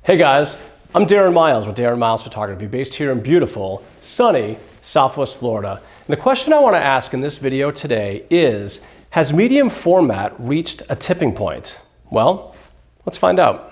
Hey guys, I'm Darren Miles with Darren Miles Photography, based here in beautiful, sunny Southwest Florida. And the question I want to ask in this video today is, has medium format reached a tipping point? Well, let's find out.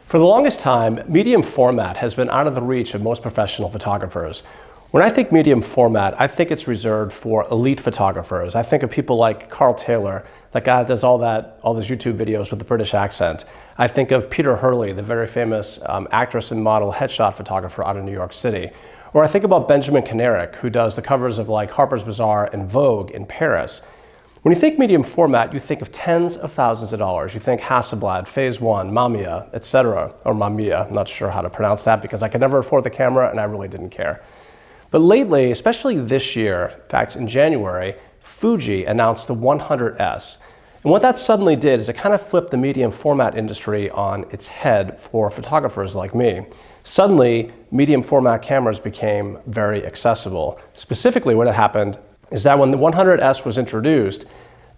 For the longest time, medium format has been out of the reach of most professional photographers. When I think medium format, I think it's reserved for elite photographers. I think of people like Carl Taylor, that guy that does all those YouTube videos with the British accent. I think of Peter Hurley, the very famous actress and model headshot photographer out of New York City. Or I think about Benjamin Kanarick, who does the covers of like Harper's Bazaar and Vogue in Paris. When you think medium format, you think of tens of thousands of dollars. You think Hasselblad, Phase 1, Mamiya, etc. Or Mamiya, I'm not sure how to pronounce that because I could never afford the camera and I really didn't care. But lately, especially this year, in fact in January, Fuji announced the 100S. And what that suddenly did is it kind of flipped the medium format industry on its head for photographers like me. Suddenly, medium format cameras became very accessible. Specifically, what had happened is that when the 100S was introduced,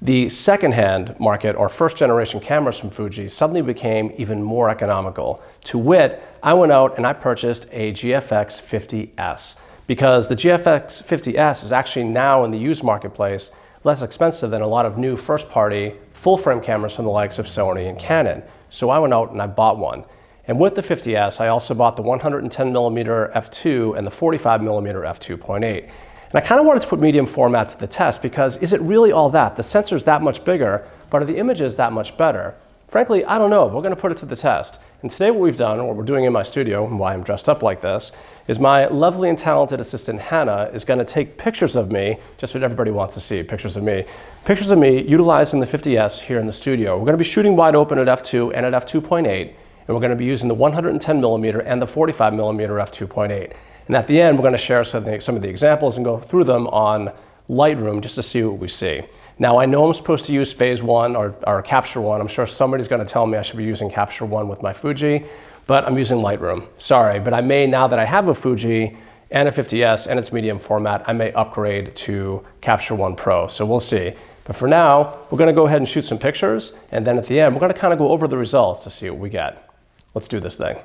the second-hand market or first-generation cameras from Fuji suddenly became even more economical. To wit, I went out and I purchased a GFX 50S because the GFX 50S is actually now in the used marketplace less expensive than a lot of new first-party full-frame cameras from the likes of Sony and Canon. So I went out and I bought one. And with the 50S, I also bought the 110mm f2 and the 45mm f2.8. And I kind of wanted to put medium format to the test because is it really all that? The sensor's that much bigger, but are the images that much better? Frankly, I don't know. We're going to put it to the test. And today what we've done, or what we're doing in my studio, and why I'm dressed up like this, is my lovely and talented assistant Hannah is going to take pictures of me, just what everybody wants to see, pictures of me utilizing the 50S here in the studio. We're going to be shooting wide open at f2 and at f2.8, and we're going to be using the 110mm and the 45mm f2.8. And at the end, we're going to share some of the examples and go through them on Lightroom just to see what we see. Now, I know I'm supposed to use Phase 1 or Capture 1. I'm sure somebody's going to tell me I should be using Capture 1 with my Fuji, but I'm using Lightroom. Sorry, but I may, now that I have a Fuji and a 50S and its medium format, I may upgrade to Capture 1 Pro. So we'll see. But for now, we're going to go ahead and shoot some pictures. And then at the end, we're going to kind of go over the results to see what we get. Let's do this thing.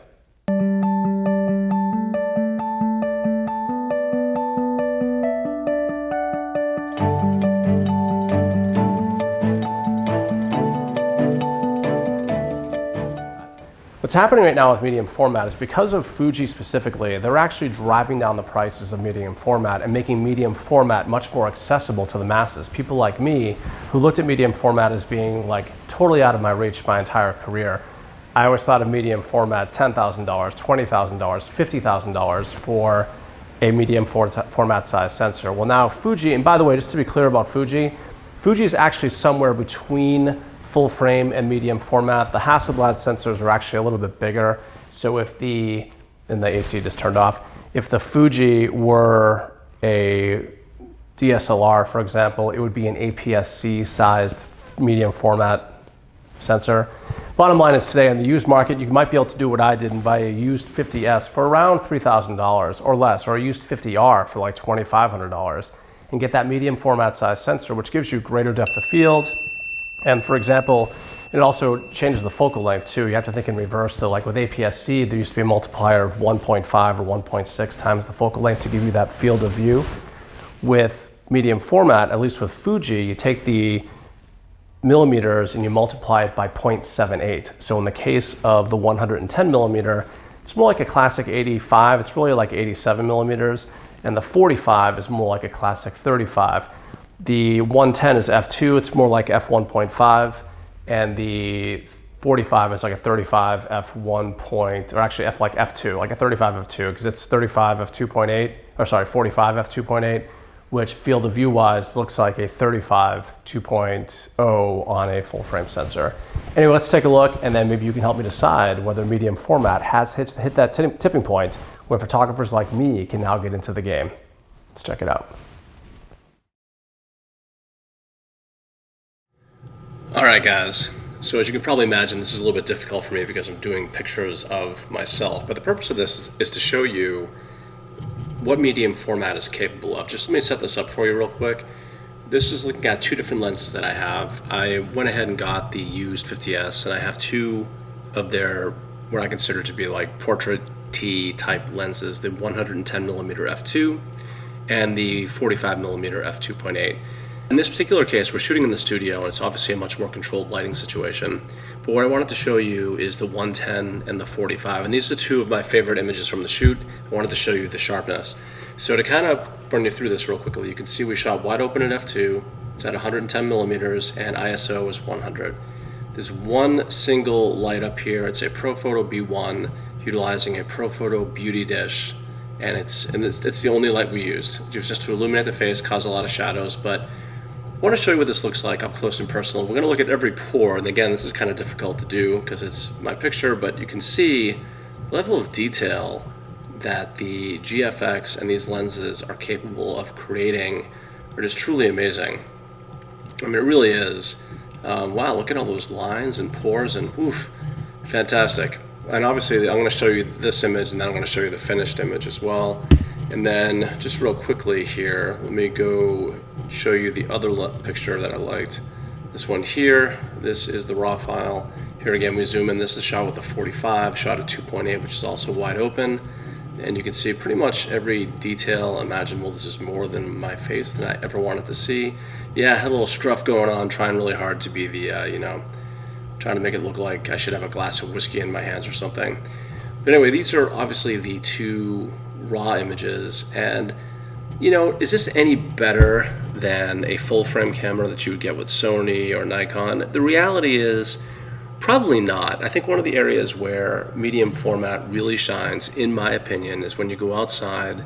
What's happening right now with medium format is because of Fuji specifically, they're actually driving down the prices of medium format and making medium format much more accessible to the masses. People like me who looked at medium format as being like totally out of my reach my entire career. I always thought of medium format $10,000, $20,000, $50,000 for a medium format size sensor. Well now Fuji, and by the way, just to be clear about Fuji is actually somewhere between full frame and medium format. The Hasselblad sensors are actually a little bit bigger. So if and the AC just turned off, if the Fuji were a DSLR, for example, it would be an APS-C sized medium format sensor. Bottom line is today on the used market, you might be able to do what I did and buy a used 50S for around $3,000 or less, or a used 50R for like $2,500 and get that medium format size sensor, which gives you greater depth of field. And for example, it also changes the focal length too. You have to think in reverse. So like with APS-C, there used to be a multiplier of 1.5 or 1.6 times the focal length to give you that field of view. With medium format, at least with Fuji, you take the millimeters and you multiply it by 0.78. So in the case of the 110mm, it's more like a classic 85. It's really like 87 millimeters. And the 45 is more like a classic 35. The 110 is f2, it's more like f1.5, and the 45 is like a 35 f1 point, or actually like f2, like a 35 f2, because it's 35 f2.8, or sorry, 45 f2.8, which field of view wise looks like a 35 2.0 on a full frame sensor. Anyway, let's take a look, and then maybe you can help me decide whether medium format has hit that tipping point where photographers like me can now get into the game. Let's check it out. Alright guys, So as you can probably imagine, this is a little bit difficult for me because I'm doing pictures of myself. But the purpose of this is to show you what medium format is capable of. Just let me set this up for you real quick. This is looking at two different lenses that I have. I went ahead and got the used 50S, and I have two of their, what I consider to be like portrait-T type lenses, the 110mm f2 and the 45mm f2.8. In this particular case, we're shooting in the studio, and it's obviously a much more controlled lighting situation. But what I wanted to show you is the 110 and the 45, and these are two of my favorite images from the shoot. I wanted to show you the sharpness. So to kind of run you through this real quickly, you can see we shot wide open at f2, it's at 110mm, and ISO is 100. There's one single light up here. It's a ProPhoto B1 utilizing a ProPhoto Beauty dish, and it's the only light we used. It was just to illuminate the face, cause a lot of shadows, but I want to show you what this looks like up close and personal. We're going to look at every pore, and again, this is kind of difficult to do because it's my picture, but you can see the level of detail that the GFX and these lenses are capable of creating are just truly amazing. I mean, it really is. Wow, look at all those lines and pores, and oof, fantastic. And obviously, I'm going to show you this image, and then I'm going to show you the finished image as well. And then, just real quickly here, let me go show you the other picture that I liked. This one here, this is the raw file. Here again, we zoom in. This is shot with the 45, shot at 2.8, which is also wide open. And you can see pretty much every detail imaginable. This is more than my face than I ever wanted to see. Yeah, I had a little scruff going on, trying really hard to be the, trying to make it look like I should have a glass of whiskey in my hands or something. But anyway, these are obviously the two raw images, and is this any better than a full frame camera that you would get with Sony or Nikon? The reality is probably not. I think one of the areas where medium format really shines, in my opinion, is when you go outside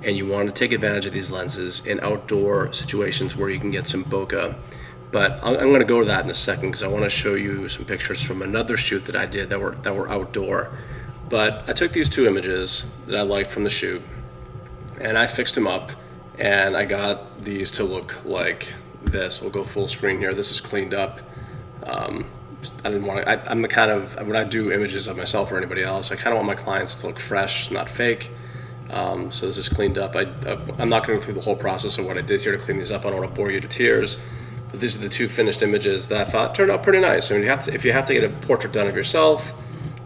and you want to take advantage of these lenses in outdoor situations where you can get some bokeh. But I'm going to go to that in a second because I want to show you some pictures from another shoot that I did that were outdoor. But I took these two images that I liked from the shoot, and I fixed them up, and I got these to look like this. We'll go full screen here. This is cleaned up. I didn't want to. I'm the kind of, when I do images of myself or anybody else, I kind of want my clients to look fresh, not fake. So this is cleaned up. I'm not going to go through the whole process of what I did here to clean these up. I don't want to bore you to tears. But these are the two finished images that I thought turned out pretty nice. I mean, if you have to get a portrait done of yourself,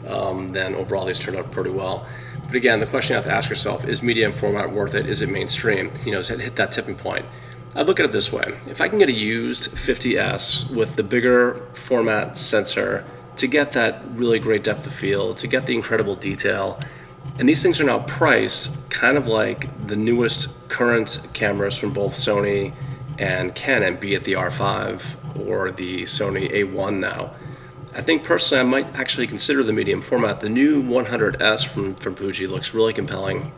then overall these turned out pretty well. But again, the question you have to ask yourself, is medium format worth it? Is it mainstream? Does it hit that tipping point? I look at it this way. If I can get a used 50S with the bigger format sensor to get that really great depth of field, to get the incredible detail, and these things are now priced kind of like the newest current cameras from both Sony and Canon, be it the R5 or the Sony A1 now. I think personally I might actually consider the medium format. The new 100S from Fuji looks really compelling,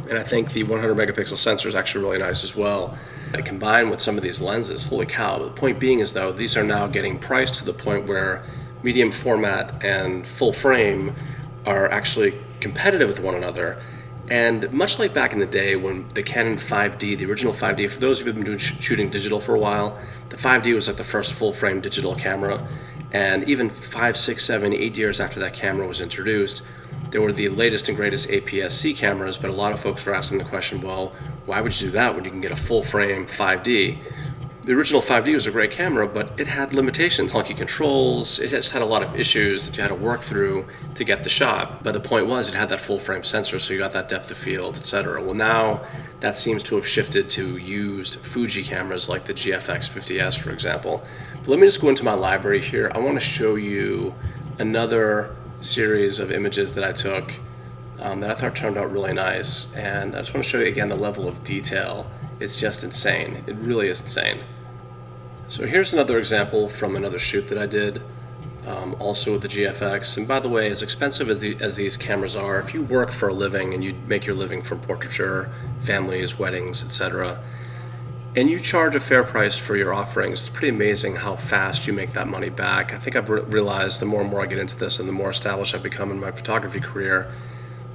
and I think the 100 megapixel sensor is actually really nice as well. And combined with some of these lenses, holy cow. The point being is, though, these are now getting priced to the point where medium format and full frame are actually competitive with one another. And much like back in the day when the Canon 5D, the original 5D, for those of you who've been shooting digital for a while, the 5D was like the first full frame digital camera. And even 5, 6, 7, 8 years after that camera was introduced, there were the latest and greatest APS-C cameras, but a lot of folks were asking the question, well, why would you do that when you can get a full frame 5D? The original 5D was a great camera, but it had limitations, clunky controls. It just had a lot of issues that you had to work through to get the shot. But the point was it had that full frame sensor, so you got that depth of field, etc. Well, now that seems to have shifted to used Fuji cameras like the GFX 50S, for example. But let me just go into my library here. I want to show you another series of images that I took that I thought turned out really nice. And I just want to show you again the level of detail. It's just insane. It really is insane. So here's another example from another shoot that I did, also with the GFX. And by the way, as expensive as these cameras are, if you work for a living and you make your living from portraiture, families, weddings, etc., and you charge a fair price for your offerings, it's pretty amazing how fast you make that money back. I think I've realized the more and more I get into this and the more established I've become in my photography career,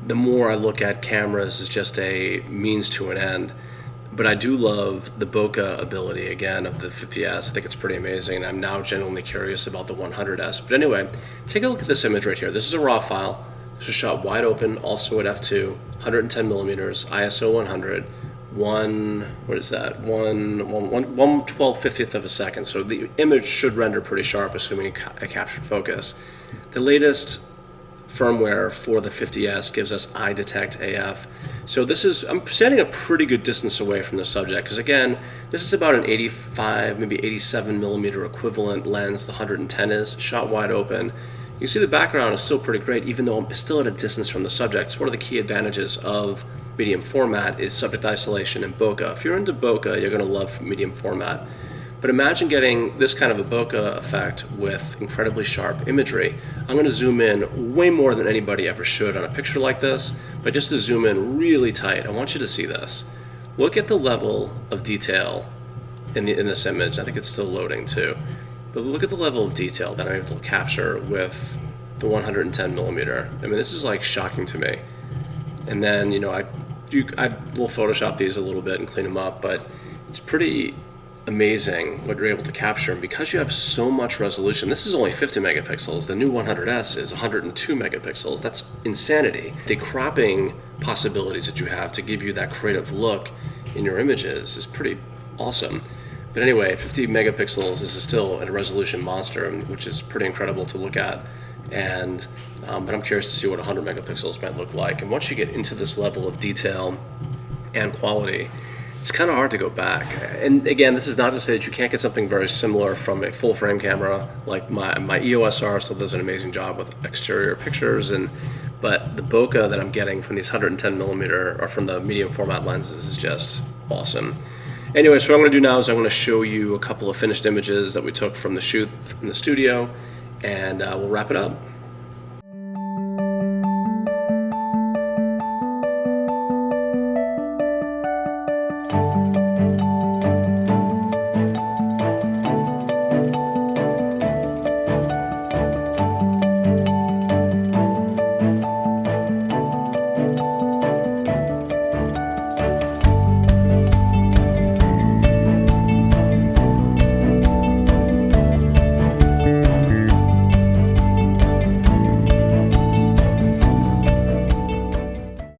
the more I look at cameras as just a means to an end. But I do love the bokeh ability, again, of the 50S. I think it's pretty amazing. I'm now genuinely curious about the 100S. But anyway, take a look at this image right here. This is a RAW file. This was shot wide open, also at f2, 110 millimeters, ISO 100, what is that? 1/1250th of a second. So the image should render pretty sharp, assuming a captured focus. The latest firmware for the 50S gives us eye detect AF. So I'm standing a pretty good distance away from the subject, because again, this is about an 85, maybe 87 millimeter equivalent lens, the 110 is, shot wide open. You can see the background is still pretty great, even though I'm still at a distance from the subject. So one of the key advantages of medium format is subject isolation and bokeh. If you're into bokeh, you're going to love medium format. But imagine getting this kind of a bokeh effect with incredibly sharp imagery. I'm going to zoom in way more than anybody ever should on a picture like this, but just to zoom in really tight, I want you to see this. Look at the level of detail in this image. I think it's still loading too. But look at the level of detail that I'm able to capture with the 110 millimeter. I mean, this is like shocking to me. And then, I will Photoshop these a little bit and clean them up, but it's pretty amazing what you're able to capture. And because you have so much resolution, this is only 50 megapixels. The new 100S is 102 megapixels. That's insanity. The cropping possibilities that you have to give you that creative look in your images is pretty awesome. But anyway, at 50 megapixels, this is still a resolution monster, which is pretty incredible to look at. And but I'm curious to see what 100 megapixels might look like. And once you get into this level of detail and quality, it's kind of hard to go back. And again, this is not to say that you can't get something very similar from a full frame camera. Like my EOS R still does an amazing job with exterior pictures, but the bokeh that I'm getting from these 110 millimeter or from the medium format lenses is just awesome. Anyway, so what I'm going to do now is I'm going to show you a couple of finished images that we took from the shoot in the studio, and we'll wrap it up.